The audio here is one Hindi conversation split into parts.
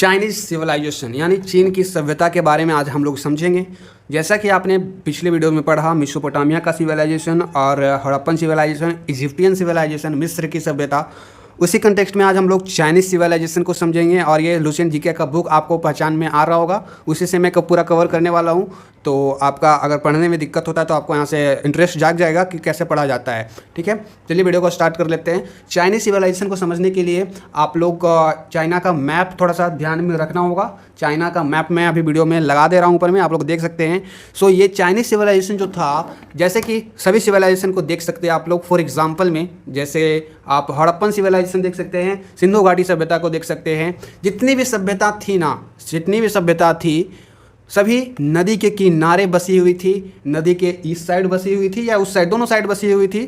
चाइनीज़ सिविलाइजेशन यानी चीन की सभ्यता के बारे में आज हम लोग समझेंगे। जैसा कि आपने पिछले वीडियो में पढ़ा, मेसोपोटामिया का सिविलाइजेशन और हड़प्पन सिविलाइजेशन, इजिप्टियन सिविलाइजेशन, मिस्र की सभ्यता, उसी कंटेक्स्ट में आज हम लोग चाइनीज़ सिविलाइजेशन को समझेंगे। और ये लुसेंट जीके का बुक आपको पहचान में आ रहा होगा, उसी से मैं पूरा कवर करने वाला हूँ। तो आपका अगर पढ़ने में दिक्कत होता है तो आपको यहाँ से इंटरेस्ट जाग जाएगा कि कैसे पढ़ा जाता है। ठीक है, चलिए वीडियो को स्टार्ट कर लेते हैं। चाइनीज़ सिविलाइजेशन को समझने के लिए आप लोग चाइना का मैप थोड़ा सा ध्यान में रखना होगा। चाइना का मैप मैं अभी वीडियो में लगा दे रहा हूँ ऊपर में, आप लोग देख सकते हैं। सो ये चाइनीज़ सिविलाइजेशन जो था, जैसे कि सभी सिविलाइजेशन को देख सकते हैं आप लोग। फॉर एग्जाम्पल में जैसे आप हड़प्पन सिविलाइजेशन देख सकते हैं, सिंधु घाटी सभ्यता को देख सकते हैं। जितनी भी सभ्यता थी सभी नदी के किनारे बसी हुई थी, नदी के ईस्ट साइड बसी हुई थी या उस साइड, दोनों साइड बसी हुई थी।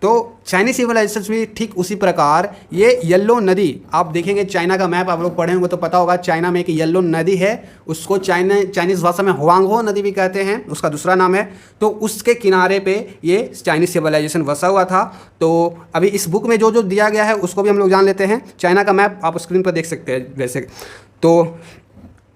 तो चाइनीज सिविलाइजेशन भी ठीक उसी प्रकार ये येलो नदी, आप देखेंगे चाइना का मैप आप लोग पढ़े होंगे तो पता होगा, चाइना में एक येलो नदी है, उसको चाइनीज़ भाषा में हुआंगहो नदी भी कहते हैं, उसका दूसरा नाम है। तो उसके किनारे पे ये चाइनीज सिविलाइजेशन बसा हुआ था। तो अभी इस बुक में जो जो दिया गया है उसको भी हम लोग जान लेते हैं। चाइना का मैप आप स्क्रीन पर देख सकते हैं। वैसे तो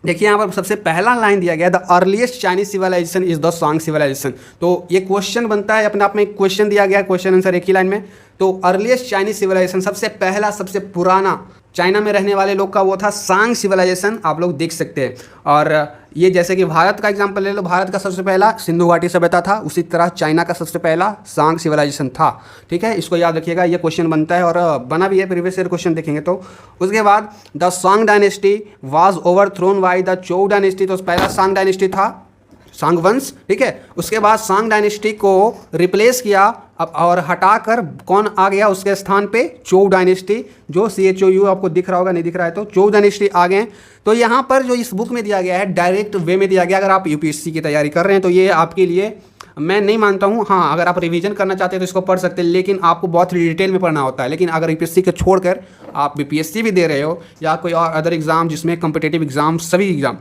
देखिए यहाँ पर सबसे पहला लाइन दिया गया, the earliest Chinese civilisation is the Shang civilisation. तो ये क्वेश्चन बनता है, अपने आप में एक क्वेश्चन दिया गया है, क्वेश्चन आंसर एक ही लाइन में। तो अर्लीस्ट चाइनीज सिविलाइजेशन, सबसे पहला सबसे पुराना चाइना में रहने वाले लोग का वो था सांग सिविलाइजेशन, आप लोग देख सकते हैं। और ये जैसे कि भारत का एग्जांपल ले लो, भारत का सबसे पहला सिंधु घाटी सभ्यता था, उसी तरह चाइना का सबसे पहला सांग सिविलाइजेशन था। ठीक है, इसको याद रखिएगा, ये क्वेश्चन बनता है और बना भी है, प्रीवियस ईयर क्वेश्चन देखेंगे तो। उसके बाद the Shang dynasty was overthrown by the Zhou dynasty, तो पहला सांग डायनेस्टी था, सांग वंश। ठीक है, उसके बाद सांग डायनेस्टी को रिप्लेस किया और हटाकर कौन आ गया उसके स्थान पे, चोउ डायनेस्टी, जो CHOU आपको दिख रहा होगा, नहीं दिख रहा है तो चोउ डायनेस्टी आ गए। तो यहाँ पर जो इस बुक में दिया गया है, डायरेक्ट वे में दिया गया। अगर आप UPSC की तैयारी कर रहे हैं तो ये आपके लिए मैं नहीं मानता हूँ। हाँ, अगर आप रिवीजन करना चाहते हैं तो इसको पढ़ सकते हैं, लेकिन आपको बहुत डिटेल में पढ़ना होता है। लेकिन अगर UPSC को छोड़कर आप BPSC भी दे रहे हो या कोई और अदर एग्जाम जिसमें कम्पिटेटिव एग्जाम, सभी एग्जाम,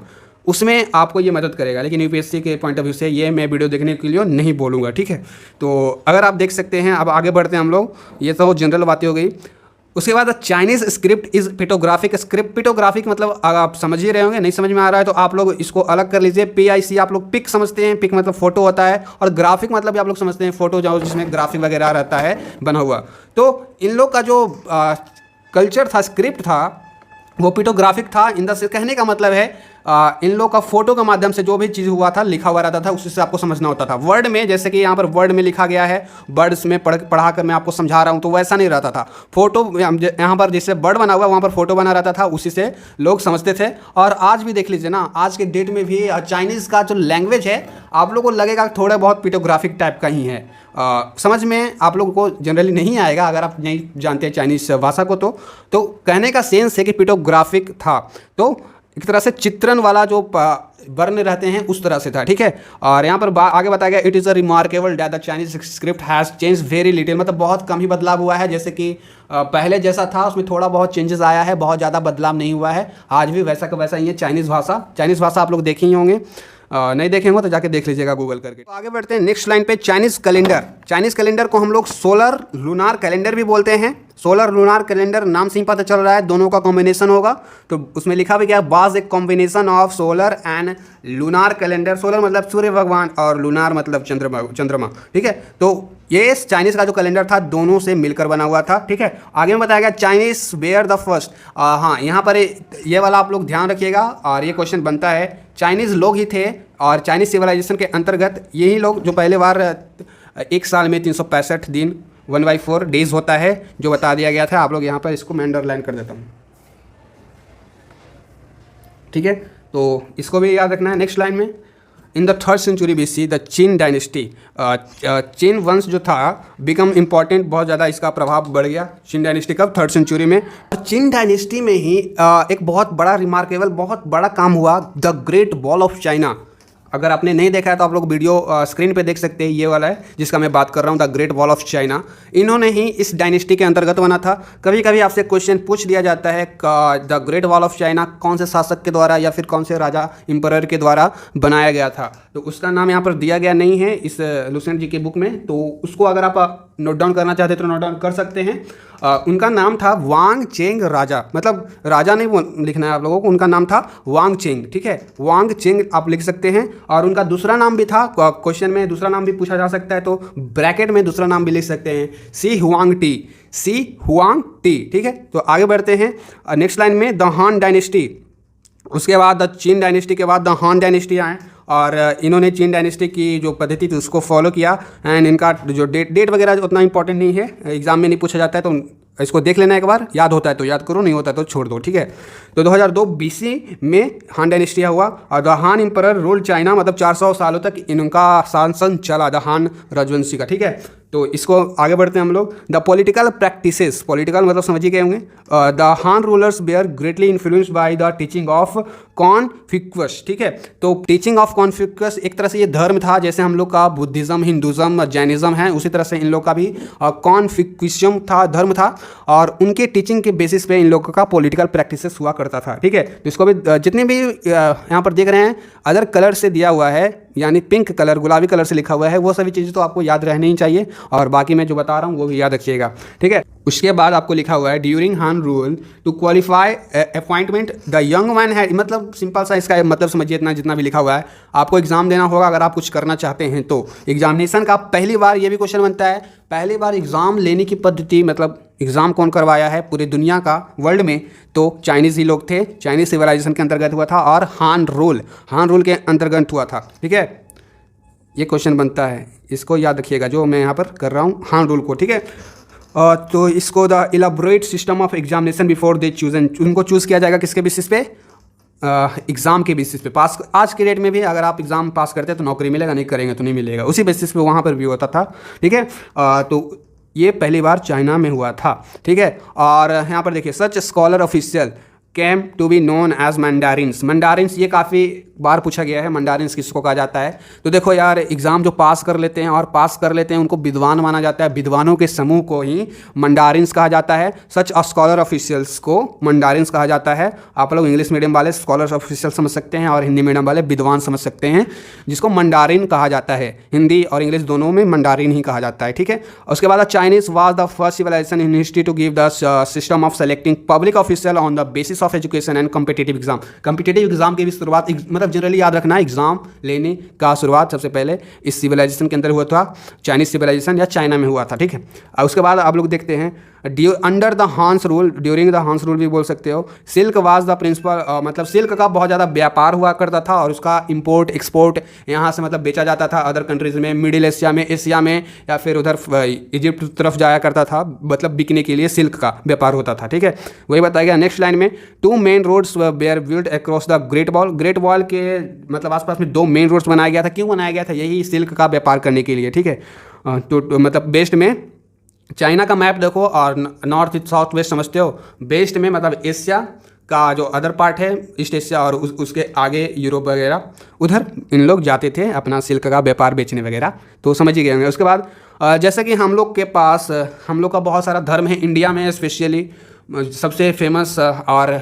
उसमें आपको ये मदद करेगा। लेकिन UPSC के पॉइंट ऑफ व्यू से ये मैं वीडियो देखने के लिए नहीं बोलूँगा। ठीक है, तो अगर आप देख सकते हैं, अब आगे बढ़ते हैं हम लोग। ये तो जनरल बातें हो गई। उसके बाद चाइनीज़ स्क्रिप्ट इज़ पिटोग्राफिक स्क्रिप्ट। पिटोग्राफिक मतलब आप समझ ही रहे होंगे, नहीं समझ में आ रहा है तो आप लोग इसको अलग कर लीजिए। PIC आप लोग पिक समझते हैं, पिक मतलब फोटो होता है, और ग्राफिक मतलब आप लोग समझते हैं फोटो जाओ जिसमें ग्राफिक वगैरह रहता है बना हुआ। तो इन लोग का जो कल्चर था, स्क्रिप्ट था, वो पिटोग्राफिक था। इन द कहने का मतलब है इन लोग का फोटो के माध्यम से जो भी चीज़ हुआ था, लिखा हुआ रहता था, उसी से आपको समझना होता था। वर्ड में, जैसे कि यहाँ पर वर्ड में लिखा गया है, वर्ड्स में पढ़ा कर मैं आपको समझा रहा हूँ, तो वैसा नहीं रहता था। फोटो यहाँ पर जैसे वर्ड बना हुआ, वहाँ पर फोटो बना रहता था, उसी से लोग समझते थे। और आज भी देख लीजिए ना, आज के डेट में भी चाइनीज़ का जो लैंग्वेज है, आप लोगों को लगेगा थोड़ा बहुत पिटोग्राफिक टाइप का ही है। समझ में आप लोगों को जनरली नहीं आएगा अगर आप नहीं जानते चाइनीज़ भाषा को। तो कहने का सेंस है कि पिटोग्राफिक था, तो एक तरह से चित्रण वाला जो वर्ण रहते हैं उस तरह से था। ठीक है, और यहाँ पर आगे बताया गया, it is a remarkable that the Chinese script has change very little, मतलब बहुत कम ही बदलाव हुआ है। जैसे कि पहले जैसा था उसमें थोड़ा बहुत चेंजेस आया है, बहुत ज़्यादा बदलाव नहीं हुआ है। आज भी वैसा का वैसा ही है। चाइनीज़ भाषा आप लोग देखे ही होंगे, नहीं देखे होंगे तो जाके देख लीजिएगा गूगल करके। तो आगे बढ़ते हैं नेक्स्ट लाइन पे, चाइनीज़ कैलेंडर। चाइनीज़ कैलेंडर को हम लोग सोलर लूनार कैलेंडर भी बोलते हैं। सोलर लूनार कैलेंडर नाम से ही पता चल रहा है, दोनों का कॉम्बिनेशन होगा। तो उसमें लिखा भी क्या है, was a combination of solar and lunar calendar. Solar मतलब सूर्य भगवान और लूनार मतलब चंद्रमा। ठीक है, तो ये चाइनीज़ का जो कैलेंडर था दोनों से मिलकर बना हुआ था। ठीक है, आगे में बताया गया चाइनीज़ वेयर द फर्स्ट। हाँ, यहाँ पर ये वाला आप लोग ध्यान रखिएगा, और ये क्वेश्चन बनता है, चाइनीज़ लोग ही थे और चाइनीज़ सिविलाइजेशन के अंतर्गत यही लोग जो पहले बार एक साल में 365 दिन 1/4 डेज होता है, जो बता दिया गया था। आप लोग यहाँ पर इसको मैं अंडरलाइन कर देता हूँ। ठीक है, तो इसको भी याद रखना है। नेक्स्ट लाइन में, in the 3rd century BC the Qin dynasty, Qin वंश जो था बिकम इम्पॉर्टेंट, बहुत ज़्यादा इसका प्रभाव बढ़ गया। चिन डायनेस्टी कब, 3rd century में। चिन डायनेस्टी में ही एक बहुत बड़ा रिमार्केबल, बहुत बड़ा काम हुआ, the great wall of China. अगर आपने नहीं देखा है तो आप लोग वीडियो स्क्रीन पे देख सकते हैं, ये वाला है जिसका मैं बात कर रहा हूँ, the great wall of China. इन्होंने ही इस डायनेस्टी के अंतर्गत बना था। कभी कभी आपसे क्वेश्चन पूछ दिया जाता है, the great wall of China कौन से शासक के द्वारा या फिर कौन से राजा एम्परर के द्वारा बनाया गया था, तो उसका नाम यहाँ पर दिया गया नहीं है इस लुसेंट जी के बुक में। तो उसको अगर आप नोट डाउन करना चाहते तो नोट डाउन कर सकते हैं। उनका नाम था वांग चेंग राजा, मतलब राजा नहीं लिखना है आप लोगों को, उनका नाम था वांग चेंग, ठीक है, वांग चेंग आप लिख सकते हैं। और उनका दूसरा नाम भी था, क्वेश्चन में दूसरा नाम भी पूछा जा सकता है, तो ब्रैकेट में दूसरा नाम भी लिख सकते हैं, सी हुआंग टी, सी हुआंग टी, ठीक है। तो आगे बढ़ते हैं नेक्स्ट लाइन में, द हान डायनेस्टी, उसके बाद द चिन डायनेस्टी के बाद द हान डायनेस्टी आए और इन्होंने चिन डायनेस्टी की जो पद्धति थी उसको फॉलो किया। एंड इनका जो डेट वगैरह उतना इंपॉर्टेंट नहीं है, एग्जाम में नहीं पूछा जाता है, तो इसको देख लेना एक बार, याद होता है तो याद करो, नहीं होता है तो छोड़ दो, ठीक है। तो 2002 BC में हान डायनेस्टी हुआ और द हान एम्परर रूल चाइना, मतलब 400 सालों तक इनका शासन चला, द हान राजवंशी का, ठीक है। तो इसको आगे बढ़ते हैं हम लोग। द पॉलिटिकल प्रैक्टिसेस, पॉलिटिकल मतलब समझिए गए होंगे। The Han rulers were greatly influenced by the teaching of Confucius, ठीक है। तो टीचिंग ऑफ कॉन्फ्यूशियस एक तरह से ये धर्म था, जैसे हम लोग का बुद्धिज्म, हिंदुज्म, जैनिज्म है, उसी तरह से इन लोग का भी कॉन्फ्यूशियम था, धर्म था, और उनके टीचिंग के बेसिस पे इन लोगों का पॉलिटिकल प्रैक्टिसेस हुआ करता था, ठीक है। तो इसको भी जितने भी यहाँ पर देख रहे हैं अदर कलर से दिया हुआ है, यानी पिंक कलर, गुलाबी कलर से लिखा हुआ है, वो सभी चीज़ें तो आपको याद रहनी ही चाहिए, और बाकी मैं जो बता रहा हूँ वो भी याद रखिएगा, ठीक है। उसके बाद आपको लिखा हुआ है during Han rule to qualify appointment the young man है, मतलब सिंपल सा इसका मतलब समझिए, इतना जितना भी लिखा हुआ है। आपको एग्जाम देना होगा अगर आप कुछ करना चाहते हैं तो एग्जामिनेशन का पहली बार ये भी क्वेश्चन बनता है, पहली बार एग्ज़ाम लेने की पद्धति, मतलब एग्ज़ाम कौन करवाया है पूरी दुनिया का, वर्ल्ड में, तो चाइनीज़ ही लोग थे, चाइनीज़ सिविलाइजेशन के अंतर्गत हुआ था, और हान रूल के अंतर्गत हुआ था, ठीक है। ये क्वेश्चन बनता है, इसको याद रखिएगा जो मैं यहाँ पर कर रहा हूँ, हान रूल को, ठीक है। तो इसको the elaborate system of examination before they chosen, उनको चूज़ किया जाएगा किसके बेसिस पे, एग्ज़ाम के बेसिस पे। पास आज के डेट में भी अगर आप एग्ज़ाम पास करते हैं तो नौकरी मिलेगा, नहीं करेंगे तो नहीं मिलेगा, उसी बेसिस पे वहाँ पर भी होता था, ठीक है। तो ये पहली बार चाइना में हुआ था, ठीक है। और यहाँ पर देखिए, such scholar official came to be known as mandarins, mandarins ये काफ़ी बार पूछा गया है, मंडारिन्स किसको कहा जाता है। तो देखो यार, एग्ज़ाम जो पास कर लेते हैं और पास कर लेते हैं उनको विद्वान माना जाता है, विद्वानों के समूह को ही मंडारिन्स कहा जाता है। सच स्कॉलर ऑफिशियल्स को मंडारिन्स कहा जाता है। आप लोग इंग्लिश मीडियम वाले स्कॉलर ऑफिशियल समझ सकते हैं और हिंदी मीडियम वाले विद्वान समझ सकते हैं, जिसको मंडारिन कहा जाता है। हिंदी और इंग्लिश दोनों में मंडारिन ही कहा जाता है, ठीक है। उसके बाद Chinese was the first civilisation in history to give the system of selecting public official on the basis of education and competitive exam. Competitive exam की भी शुरुआत, मतलब जनरली याद रखना, एग्जाम लेने का शुरुआत सबसे पहले इस सिविलाइजेशन के अंदर हुआ था, चाइनीज सिविलाइजेशन या चाइना में हुआ था, ठीक है। और उसके बाद आप लोग देखते हैं under the Hans rule, during the Hans rule भी बोल सकते हो, सिल्क वाज द प्रिंसिपल, मतलब सिल्क का बहुत ज़्यादा व्यापार हुआ करता था और उसका इंपोर्ट एक्सपोर्ट यहाँ से मतलब बेचा जाता था अदर कंट्रीज़ में, मिडिल एशिया में, एशिया में, या फिर उधर इजिप्ट तरफ जाया करता था, मतलब बिकने के लिए सिल्क का व्यापार होता था, ठीक है। वही बताया गया नेक्स्ट लाइन में, 2 main roads were built across the great wall के मतलब आसपास में 2 मेन रोड्स बनाया गया था। क्यों बनाया गया था? यही सिल्क का व्यापार करने के लिए, ठीक है। तो मतलब बेस्ट में चाइना का मैप देखो और नॉर्थ साउथ वेस्ट समझते हो, बेस्ट में मतलब एशिया का जो अदर पार्ट है ईस्ट एशिया और उसके आगे यूरोप वगैरह, उधर इन लोग जाते थे अपना सिल्क का व्यापार बेचने वगैरह, तो समझ ही गए होंगे। उसके बाद जैसा कि हम लोग के पास हम लोग का बहुत सारा धर्म है इंडिया में, स्पेशली सबसे फेमस और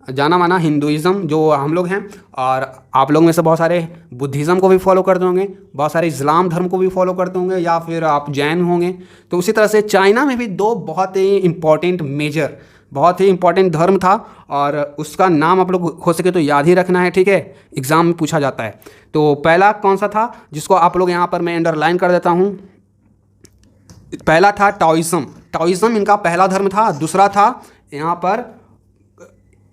जाना माना हिंदुइज़्म जो हम लोग हैं, और आप लोग में से बहुत सारे बुद्धिज़्म को भी फॉलो करते होंगे, बहुत सारे इस्लाम धर्म को भी फॉलो करते होंगे, या फिर आप जैन होंगे। तो उसी तरह से चाइना में भी 2 बहुत ही इम्पॉर्टेंट मेजर, बहुत ही इंपॉर्टेंट धर्म था, और उसका नाम आप लोग हो सके तो याद ही रखना है, ठीक है, एग्ज़ाम में पूछा जाता है। तो पहला कौन सा था जिसको आप लोग यहाँ पर मैं अंडरलाइन कर देता हूँ, पहला था टाओइज़्म। टाओइज़्म इनका पहला धर्म था। दूसरा था यहाँ पर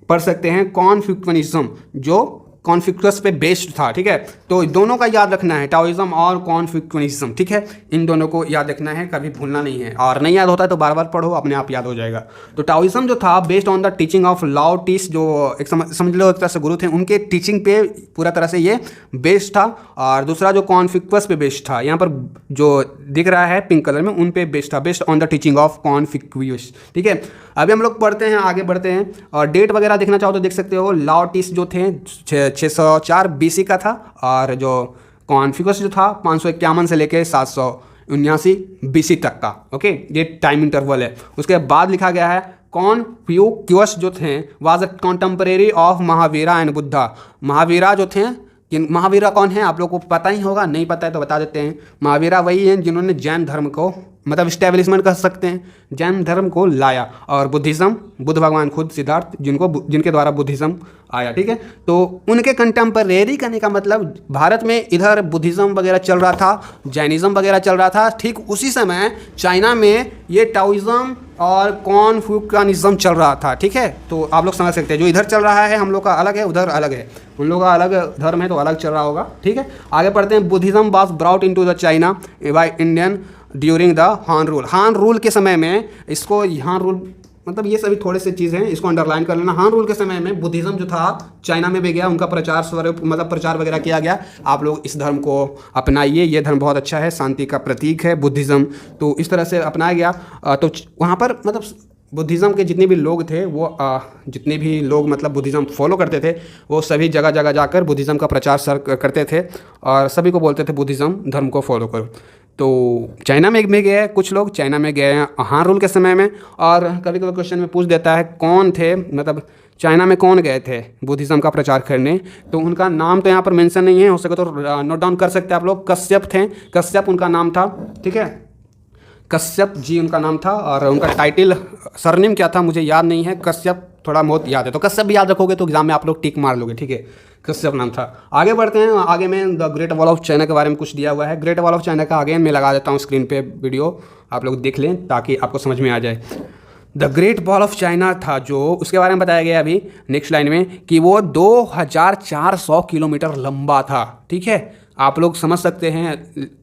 पढ़ सकते हैं कॉन्फ्यूशनिज्म, जो कॉन्फ्यूशस पे बेस्ड था, ठीक है। तो दोनों का याद रखना है, टाओइज़्म और कॉन्फ्यूशनिज्म, ठीक है, इन दोनों को याद रखना है, कभी भूलना नहीं है, और नहीं याद होता है तो बार बार पढ़ो, अपने आप याद हो जाएगा। तो टाओइज़्म जो था based on the teaching of लाओ टीस, जो एक समझ लो एक तरह से गुरु थे, उनके टीचिंग पे पूरा तरह से ये बेस्ड था। और दूसरा जो कॉन्फ्यूशस पे बेस्ड था, यहाँ पर जो दिख रहा है पिंक कलर में, उन पे बेस्ड था, based on the teaching of कॉन्फ्यूशस, ठीक है। अभी हम लोग पढ़ते हैं, आगे बढ़ते हैं, और डेट वगैरह देखना चाहो तो देख सकते हो। लाओ टीस जो थे 604 BC का था, और जो कॉन्फ्यूशस जो था 551 से लेके 779 BC तक का, ओके, ये टाइम इंटरवल है। उसके बाद लिखा गया है कॉन्फ्यूशस जो थे was a contemporary of Mahavira and Buddha. Mahavira जो थे कि महावीरा कौन है आप लोग को पता ही होगा, नहीं पता है तो बता देते हैं। महावीरा वही हैं जिन्होंने जैन धर्म को मतलब इस्टेब्लिशमेंट कर सकते हैं, जैन धर्म को लाया। और बुद्धिज़्म, बुद्ध भगवान खुद सिद्धार्थ जिनके द्वारा बुद्धिज़्म आया, ठीक है। तो उनके कंटेम्परेरी करने का मतलब भारत में इधर बुद्धिज़्म वगैरह चल रहा था, जैनिज़्म वगैरह चल रहा था, ठीक उसी समय चाइना में ये टाओइज़्म और कॉन्फ्यूशियनिज्म चल रहा था, ठीक है। तो आप लोग समझ सकते हैं जो इधर चल रहा है हम लोग का अलग है, उधर अलग है, उन लोगों का अलग धर्म है तो अलग चल रहा होगा, ठीक है। आगे पढ़ते हैं। Buddhism was brought into the China by Indian during the हान रूल। हान रूल के समय में इसको, हान रूल मतलब ये सभी थोड़े से चीज़ हैं, इसको अंडरलाइन कर लेना। हान रूल के समय में बुद्धिज़्म जो था चाइना में भी गया, उनका प्रचार मतलब प्रचार वगैरह किया गया, आप लोग इस धर्म को अपनाइए, ये धर्म बहुत अच्छा है, शांति का प्रतीक है बुद्धिज़्म। तो इस तरह से अपनाया गया। तो वहाँ पर मतलब बुद्धिज़्म के जितने भी लोग थे वो जितने भी लोग मतलब बुद्धिज़्म फॉलो करते थे वो सभी जगह जगह जाकर बुद्धिज़्म का प्रचार करते थे और सभी को बोलते थे बुद्धिज़्म धर्म को फॉलो करो। तो चाइना में भी गए कुछ लोग, चाइना में गए हैं हान रूल के समय में। और कभी कभी क्वेश्चन में पूछ देता है कौन थे, मतलब चाइना में कौन गए थे बुद्धिज़्म का प्रचार करने, तो उनका नाम तो यहाँ पर मेंशन नहीं है, हो सके तो नोट डाउन कर सकते हैं आप लोग। कश्यप थे, कश्यप उनका नाम था, ठीक है, कश्यप जी उनका नाम था। और उनका टाइटल सरनेम क्या था मुझे याद नहीं है, कश्यप थोड़ा बहुत याद है, तो कश्यप भी याद रखोगे तो एग्जाम में आप लोग टिक मार लोगे, ठीक है, कश्यप नाम था। आगे बढ़ते हैं। आगे में the great wall of China के बारे में कुछ दिया हुआ है। ग्रेट वॉल ऑफ चाइना का आगे मैं लगा देता हूँ स्क्रीन पे वीडियो, आप लोग देख लें ताकि आपको समझ में आ जाए। The great wall of China था जो, उसके बारे में बताया गया अभी नेक्स्ट लाइन में कि वो 2400 किलोमीटर लंबा था, ठीक है। आप लोग समझ सकते हैं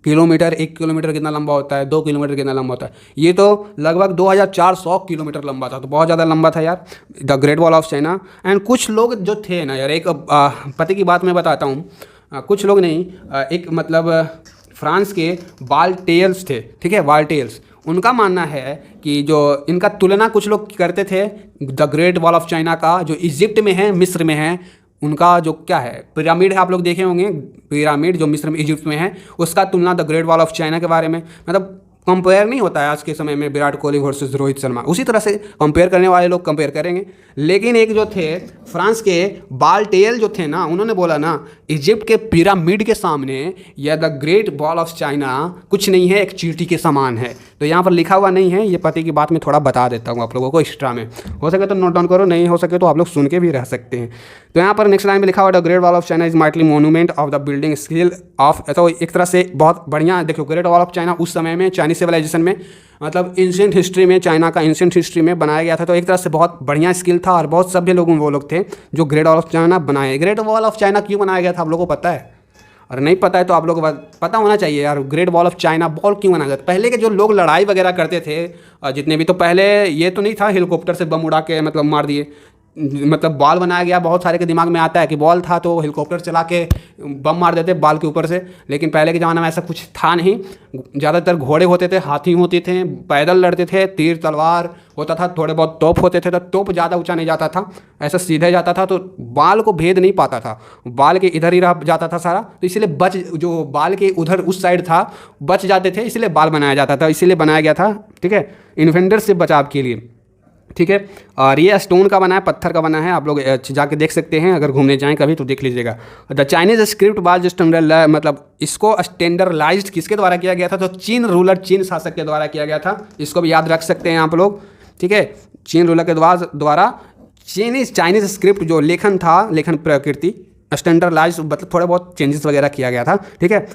किलोमीटर, 1 किलोमीटर कितना लंबा होता है, 2 किलोमीटर कितना लंबा होता है, ये तो लगभग 2400 किलोमीटर लंबा था, तो बहुत ज़्यादा लंबा था यार the great wall of China. And कुछ लोग जो थे ना यार, एक पति की बात मैं बताता हूँ, कुछ लोग नहीं, एक मतलब फ्रांस के वाल्टेल्स थे, ठीक है, वाल्टेल्स, उनका मानना है कि जो इनका तुलना कुछ लोग करते थे the great wall of China का जो इजिप्ट में है, मिस्र में है, उनका जो क्या है पिरामिड है, आप लोग देखे होंगे पिरामिड जो मिस्र में इजिप्ट में है, उसका तुलना the great wall of China के बारे में, मतलब कंपेयर नहीं होता है आज के समय में विराट कोहली वर्सेस रोहित शर्मा, उसी तरह से कंपेयर करने वाले लोग कंपेयर करेंगे। लेकिन एक जो थे फ्रांस के बाल्टेल जो थे ना, उन्होंने बोला ना इजिप्ट के पिरामिड के सामने या the great wall of China कुछ नहीं है, एक चींटी के समान है। तो यहाँ पर लिखा हुआ नहीं है, ये पति की बात में थोड़ा बता देता हूँ आप लोगों को एक्स्ट्रा में, हो सके तो नोट डाउन करो, नहीं हो सके तो आप लोग सुन के भी रह सकते हैं। तो यहाँ पर नेक्स्ट लाइन में लिखा हुआ the great wall of China is mightily monument of the building skill of, तो एक तरह से बहुत बढ़िया देखो ग्रेट वॉल ऑफ चाइना उस समय में चाइनीज सिविलाइजेशन में मतलब एंशिएंट हिस्ट्री में, चाइना का एंशिएंट हिस्ट्री में बनाया गया था, तो एक तरह से बहुत बढ़िया स्किल था और बहुत सभ्य लोग वो लोग थे जो ग्रेट वॉल ऑफ चाइना बनाए। ग्रेट वॉल ऑफ चाइना क्यों बनाया गया था आप लोगों को पता है? और नहीं पता है तो आप लोगों को पता होना चाहिए यार, great wall of China ball क्यों बनाया गया था। पहले के जो लोग लड़ाई वगैरह करते थे जितने भी, तो पहले ये तो नहीं था हेलीकॉप्टर से बम उड़ा के मतलब मार दिए, मतलब बॉल बनाया गया। बहुत सारे के दिमाग में आता है कि बॉल था तो हेलीकॉप्टर चला के बम मार देते बॉल के ऊपर से, लेकिन पहले के ज़माने में ऐसा कुछ था नहीं। ज़्यादातर घोड़े होते थे, हाथी होते थे, पैदल लड़ते थे, तीर तलवार होता था, थोड़े बहुत तोप होते थे, तो तोप ज़्यादा ऊंचा नहीं जाता था, ऐसा सीधे जाता था, तो बाल को भेद नहीं पाता था, बाल के इधर ही रह जाता था सारा, तो इसलिए जो बाल के उधर उस साइड था बच जाते थे, इसलिए बाल बनाया जाता था, इसीलिए बनाया गया था, ठीक है, इन्फेंडर से बचाव के लिए, ठीक है। और ये स्टोन का बना है, पत्थर का बना है, आप लोग जाके देख सकते हैं, अगर घूमने जाएं कभी तो देख लीजिएगा। The Chinese script was standard, मतलब इसको स्टैंडर्डाइज्ड किसके द्वारा किया गया था? तो चीन रूलर, चीन शासक के द्वारा किया गया था, इसको भी याद रख सकते हैं आप लोग, ठीक है। चीन रूलर के द्वारा चाइनीज स्क्रिप्ट जो लेखन था, लेखन प्रकृति स्टैंडर्डाइज्ड मतलब थोड़ा बहुत चेंजेस वगैरह किया गया था, ठीक है।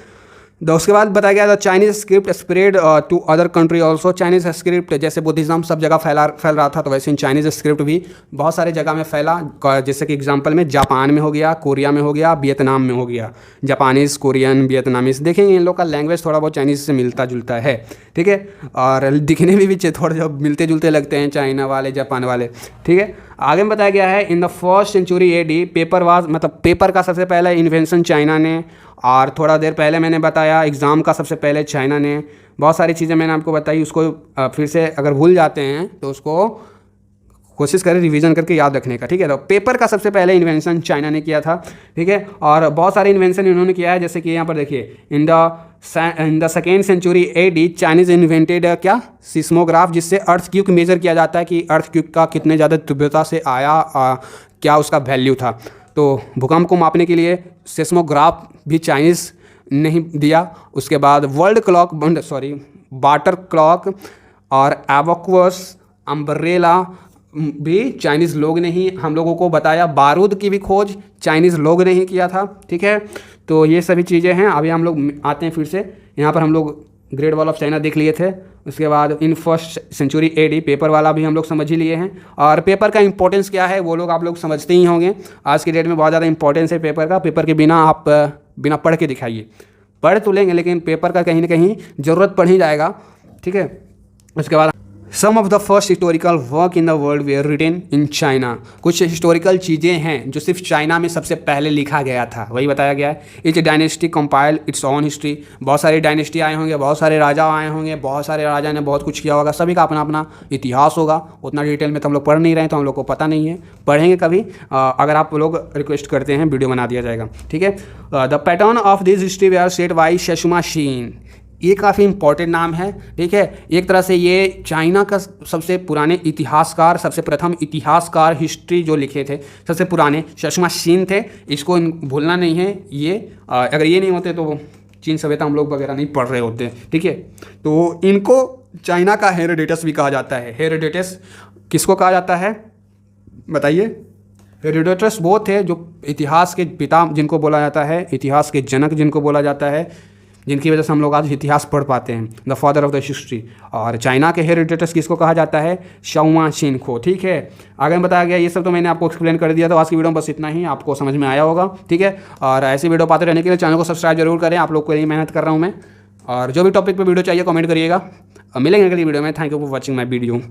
उसके बाद बताया गया था Chinese script spread to other country also. Chinese script जैसे बुद्धिज्म सब जगह फैल रहा था, तो वैसे ही चाइनीज स्क्रिप्ट भी बहुत सारे जगह में फैला, जैसे कि एग्जांपल में जापान में हो गया, कोरिया में हो गया, वियतनाम में हो गया। जापानीज़, कोरियन, वियतनामीज़, देखेंगे इन लोग का लैंग्वेज थोड़ा बहुत चाइनीज़ से मिलता जुलता है, ठीक है, और दिखने में भी थोड़े जो मिलते जुलते लगते हैं चाइना वाले, जापान वाले, ठीक है। आगे में बताया गया है in the first century AD paper was, मतलब पेपर का सबसे पहला इन्वेंशन चाइना ने, और थोड़ा देर पहले मैंने बताया एग्ज़ाम का सबसे पहले चाइना ने, बहुत सारी चीज़ें मैंने आपको बताई, उसको फिर से अगर भूल जाते हैं तो उसको कोशिश करें रिवीजन करके याद रखने का, ठीक है। तो पेपर का सबसे पहले इन्वेंशन चाइना ने किया था, ठीक है, और बहुत सारे इन्वेंशन इन्होंने किया है, जैसे कि यहाँ पर देखिए in the second century AD Chinese invented क्या सिस्मोग्राफ, जिससे अर्थक्वेक मेजर किया जाता है कि अर्थक्वेक का कितने ज़्यादा तीव्रता से आया, क्या उसका वैल्यू था। तो भूकंप को मापने के लिए सेस्मोग्राफ भी चाइनीज़ नहीं दिया। उसके बाद वाटर क्लॉक और एवोक्वस अम्ब्रेला भी चाइनीज़ लोग ने ही हम लोगों को बताया। बारूद की भी खोज चाइनीज़ लोग ने ही किया था, ठीक है। तो ये सभी चीज़ें हैं। अभी हम लोग आते हैं फिर से, यहाँ पर हम लोग ग्रेट वॉल ऑफ चाइना देख लिए थे। उसके बाद in first century AD paper वाला भी हम लोग समझ ही लिए हैं। और पेपर का इंपॉर्टेंस क्या है वो लोग आप लोग समझते ही होंगे। आज की डेट में बहुत ज़्यादा इंपॉर्टेंस है पेपर का। पेपर के बिना आप बिना पढ़ के दिखाइए, पढ़ तो लेंगे लेकिन पेपर का कहीं ना कहीं ज़रूरत पड़ ही जाएगा, ठीक है। उसके बाद some of the first historical work in the world were written in China. कुछ हिस्टोरिकल चीज़ें हैं जो सिर्फ चाइना में सबसे पहले लिखा गया था, वही बताया गया है। Etch dynasty compile its own history. बहुत सारी डायनेस्टी आए होंगे, बहुत सारे राजा आए होंगे, बहुत सारे राजा ने बहुत कुछ किया होगा, सभी का अपना अपना इतिहास होगा। उतना डिटेल में तो हम लोग पढ़ नहीं रहे हैं, तो हम लोग को पता नहीं है, पढ़ेंगे कभी। अगर आप लोग रिक्वेस्ट करते हैं वीडियो बना दिया जाएगा, ठीक है। The pattern of this history were set by Sima Qian. ये काफ़ी इंपॉर्टेंट नाम है, ठीक है। एक तरह से ये चाइना का सबसे पुराने इतिहासकार, सबसे प्रथम इतिहासकार हिस्ट्री जो लिखे थे सबसे पुराने शशुमा शीन थे। इसको भूलना नहीं है। ये अगर ये नहीं होते तो चीन सभ्यता हम लोग वगैरह नहीं पढ़ रहे होते, ठीक है। तो इनको चाइना का हेरोडोटस भी कहा जाता है। हेरोडोटस किसको कहा जाता है बताइए? हेरोडोटस वो थे जो इतिहास के पिता जिनको बोला जाता है, इतिहास के जनक जिनको बोला जाता है, जिनकी वजह से हम लोग आज इतिहास पढ़ पाते हैं, the father of the history. और चाइना के हेरोडोटस किसको कहा जाता है? शाओमा शीन को, ठीक है। आगे बताया गया, ये सब तो मैंने आपको एक्सप्लेन कर दिया। तो आज की वीडियो में बस इतना ही, आपको समझ में आया होगा, ठीक है। और ऐसी वीडियो पाते रहने के लिए चैनल को सब्सक्राइब जरूर करें। आप लोग को यही मेहनत कर रहा हूँ मैं। और जो भी टॉपिक पर वीडियो चाहिए कमेंट करिएगा। मिलेंगे अगली वीडियो में। Thank you for watching my video.